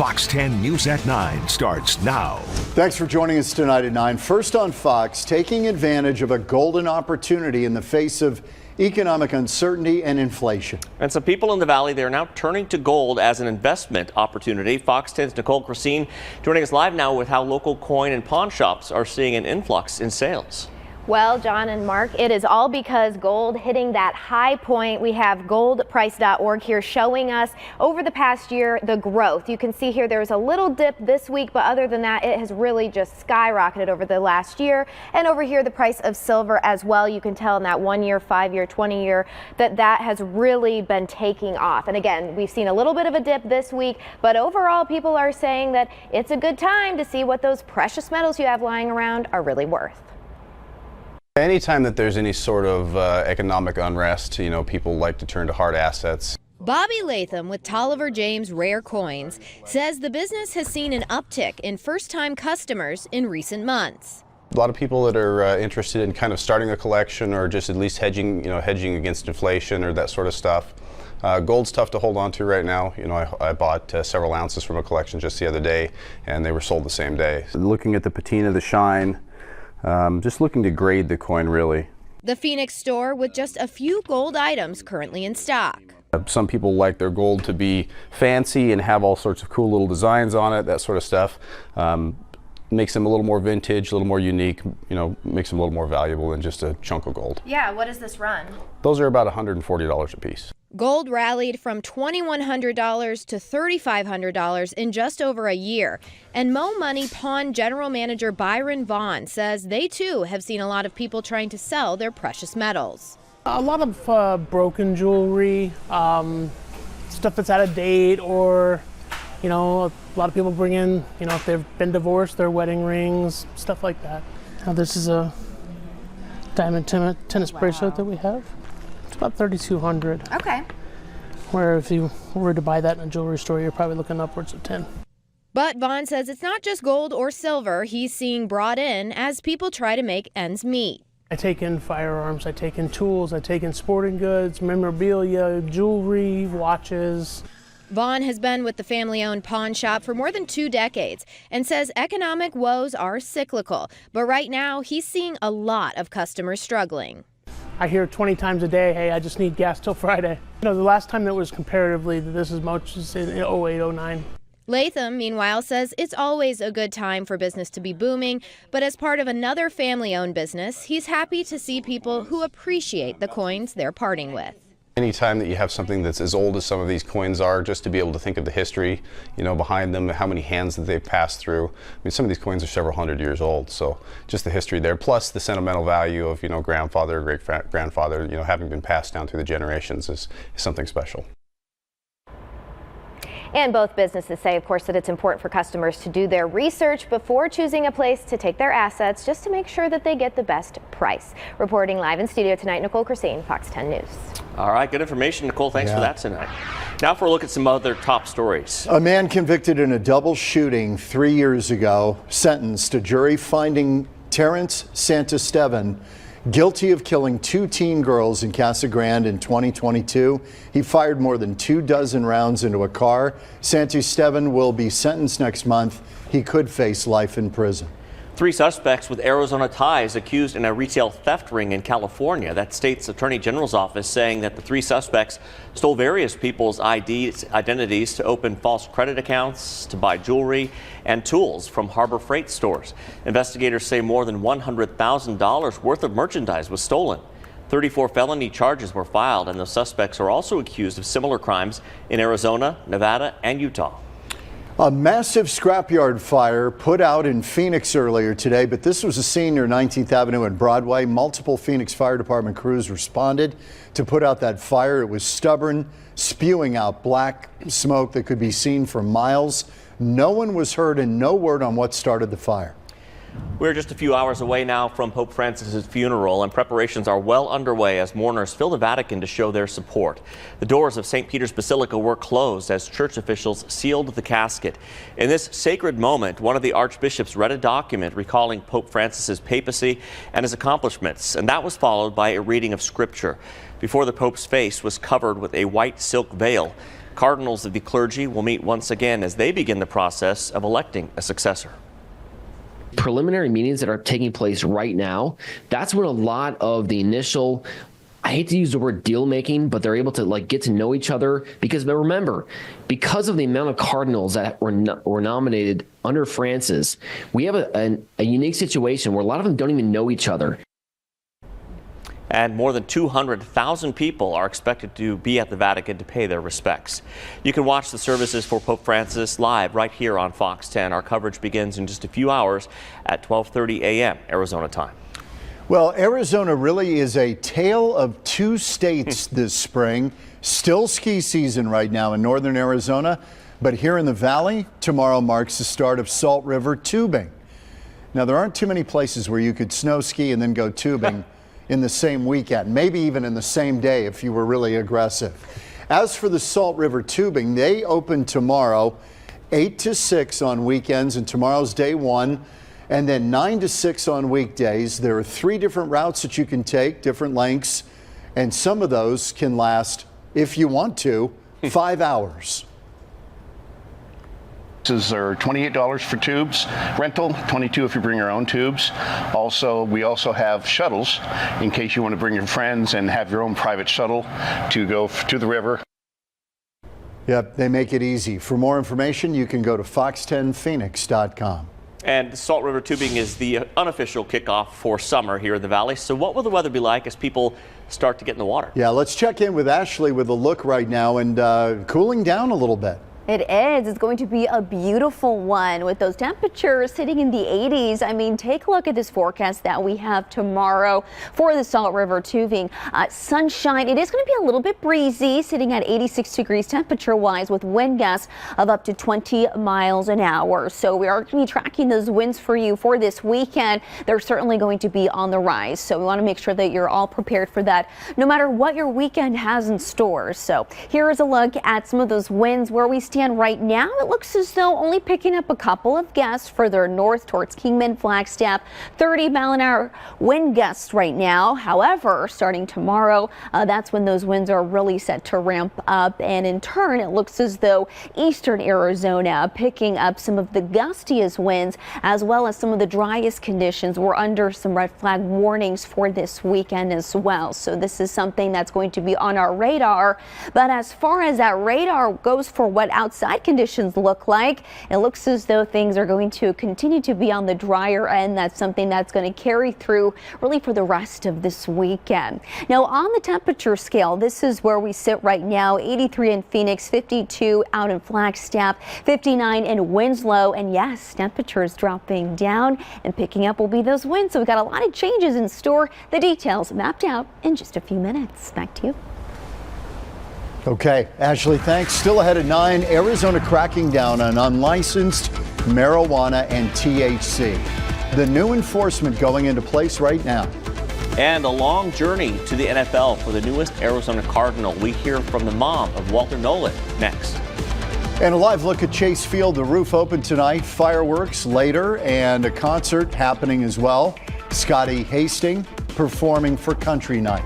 Fox 10 News at 9 starts now. Thanks for joining us tonight at 9. First on Fox, taking advantage of a golden opportunity in the face of economic uncertainty and inflation. And some people in the valley, they're now turning to gold as an investment opportunity. Fox 10's Nicole Christine joining us live now with how local coin and pawn shops are seeing an influx in sales. Well, John and Mark, it is all because gold hitting that high point. We have goldprice.org here showing us over the past year the growth. You can see here there's a little dip this week, but other than that, it has really just skyrocketed over the last year. And over here, the price of silver as well. You can tell in that 1 year, 5 year, 20 year that has really been taking off. And again, we've seen a little bit of a dip this week, but overall, people are saying that it's a good time to see what those precious metals you have lying around are really worth. Anytime that there's any sort of economic unrest, people like to turn to hard assets. Bobby Latham with Tolliver James Rare Coins says the business has seen an uptick in first-time customers in recent months. A lot of people that are interested in kind of starting a collection or just at least hedging against inflation or that sort of stuff. Gold's tough to hold on to right now. I bought several ounces from a collection just the other day, and they were sold the same day. Looking at the patina, the shine. Just looking to grade the coin, really. The Phoenix store with just a few gold items currently in stock. Some people like their gold to be fancy and have all sorts of cool little designs on it, that sort of stuff. Makes them a little more vintage, a little more unique, makes them a little more valuable than just a chunk of gold. Yeah, what does this run? Those are about $140 a piece. Gold rallied from $2,100 to $3,500 in just over a year. And Mo Money Pawn General Manager Byron Vaughn says they too have seen a lot of people trying to sell their precious metals. A lot of broken jewelry, stuff that's out of date, or a lot of people bring in, if they've been divorced, their wedding rings, stuff like that. Now this is a diamond tennis bracelet that we have. It's about $3,200. Okay. Where if you were to buy that in a jewelry store, you're probably looking upwards of $10. But Vaughn says it's not just gold or silver he's seeing brought in as people try to make ends meet. I take in firearms, I take in tools, I take in sporting goods, memorabilia, jewelry, watches. Vaughn has been with the family-owned pawn shop for more than 2 decades and says economic woes are cyclical. But right now, he's seeing a lot of customers struggling. I hear 20 times a day, hey, I just need gas till Friday. The last time that was comparatively this as much as in 08, 09. Latham, meanwhile, says it's always a good time for business to be booming, but as part of another family-owned business, he's happy to see people who appreciate the coins they're parting with. Anytime that you have something that's as old as some of these coins are, just to be able to think of the history, behind them, how many hands that they've passed through. I mean, some of these coins are several hundred years old, so just the history there, plus the sentimental value of, grandfather, great-grandfather, having been passed down through the generations is something special. And both businesses say, of course, that it's important for customers to do their research before choosing a place to take their assets, just to make sure that they get the best price. Reporting live in studio tonight, Nicole Christine, Fox 10 News. All right, good information, Nicole. Thanks for that tonight. Now for a look at some other top stories. A man convicted in a double shooting 3 years ago, sentenced. A jury finding Terrence Santisteban guilty of killing 2 teen girls in Casa Grande in 2022. He fired more than 24 rounds into a car. Santisteban will be sentenced next month. He could face life in prison. 3 suspects with Arizona ties accused in a retail theft ring in California. That state's attorney general's office saying that the 3 suspects stole various people's identities to open false credit accounts, to buy jewelry and tools from Harbor Freight stores. Investigators say more than $100,000 worth of merchandise was stolen. 34 felony charges were filed, and the suspects are also accused of similar crimes in Arizona, Nevada, and Utah. A massive scrapyard fire put out in Phoenix earlier today, but this was a scene near 19th Avenue and Broadway. Multiple Phoenix Fire Department crews responded to put out that fire. It was stubborn, spewing out black smoke that could be seen for miles. No one was hurt and no word on what started the fire. We're just a few hours away now from Pope Francis's funeral, and preparations are well underway as mourners fill the Vatican to show their support. The doors of St. Peter's Basilica were closed as church officials sealed the casket. In this sacred moment, one of the archbishops read a document recalling Pope Francis's papacy and his accomplishments, and that was followed by a reading of scripture. Before the Pope's face was covered with a white silk veil, Cardinals of the clergy will meet once again as they begin the process of electing a successor. Preliminary meetings that are taking place right now, that's when a lot of the initial, I hate to use the word deal making, but they're able to get to know each other, because remember, because of the amount of cardinals that were nominated under Francis, we have a unique situation where a lot of them don't even know each other. And more than 200,000 people are expected to be at the Vatican to pay their respects. You can watch the services for Pope Francis live right here on Fox 10. Our coverage begins in just a few hours at 12:30 a.m. Arizona time. Well, Arizona really is a tale of two states this spring. Still ski season right now in northern Arizona, but here in the valley, tomorrow marks the start of Salt River tubing. Now, there aren't too many places where you could snow ski and then go tubing in the same weekend, maybe even in the same day if you were really aggressive. As for the Salt River tubing, they open tomorrow 8 to 6 on weekends, and tomorrow's day one, and then 9 to 6 on weekdays. There are 3 different routes that you can take, different lengths, and some of those can last, if you want to, 5 hours. These are $28 for tubes rental, $22 if you bring your own tubes. We also have shuttles in case you want to bring your friends and have your own private shuttle to go to the river. Yep, they make it easy. For more information, you can go to fox10phoenix.com. And Salt River tubing is the unofficial kickoff for summer here in the valley. So what will the weather be like as people start to get in the water? Yeah, let's check in with Ashley with a look right now, and cooling down a little bit. It is. It's going to be a beautiful one with those temperatures sitting in the 80s. I mean, take a look at this forecast that we have tomorrow for the Salt River tubing. Sunshine. It is going to be a little bit breezy, sitting at 86 degrees temperature wise, with wind gusts of up to 20 miles an hour. So we are going to be tracking those winds for you for this weekend. They're certainly going to be on the rise. So we want to make sure that you're all prepared for that, no matter what your weekend has in store. So here is a look at some of those winds where we stand right now. It looks as though only picking up a couple of gusts further north towards Kingman, Flagstaff. 30-mile-an-hour wind gusts right now. However, starting tomorrow, that's when those winds are really set to ramp up, and in turn it looks as though eastern Arizona picking up some of the gustiest winds as well as some of the driest conditions. We're under some red flag warnings for this weekend as well, so this is something that's going to be on our radar. But as far as that radar goes for what outside conditions look like, it looks as though things are going to continue to be on the drier end. That's something that's going to carry through really for the rest of this weekend. Now, on the temperature scale, this is where we sit right now. 83 in Phoenix, 52 out in Flagstaff, 59 in Winslow, and yes, temperatures dropping down, and picking up will be those winds. So we've got a lot of changes in store. The details mapped out in just a few minutes. Back to you. Okay, Ashley, thanks. Still ahead at 9, Arizona cracking down on unlicensed marijuana and THC. The new enforcement going into place right now. And a long journey to the NFL for the newest Arizona Cardinal. We hear from the mom of Walter Nolan next. And a live look at Chase Field. The roof open tonight, fireworks later, and a concert happening as well. Scotty Hastings performing for Country Night.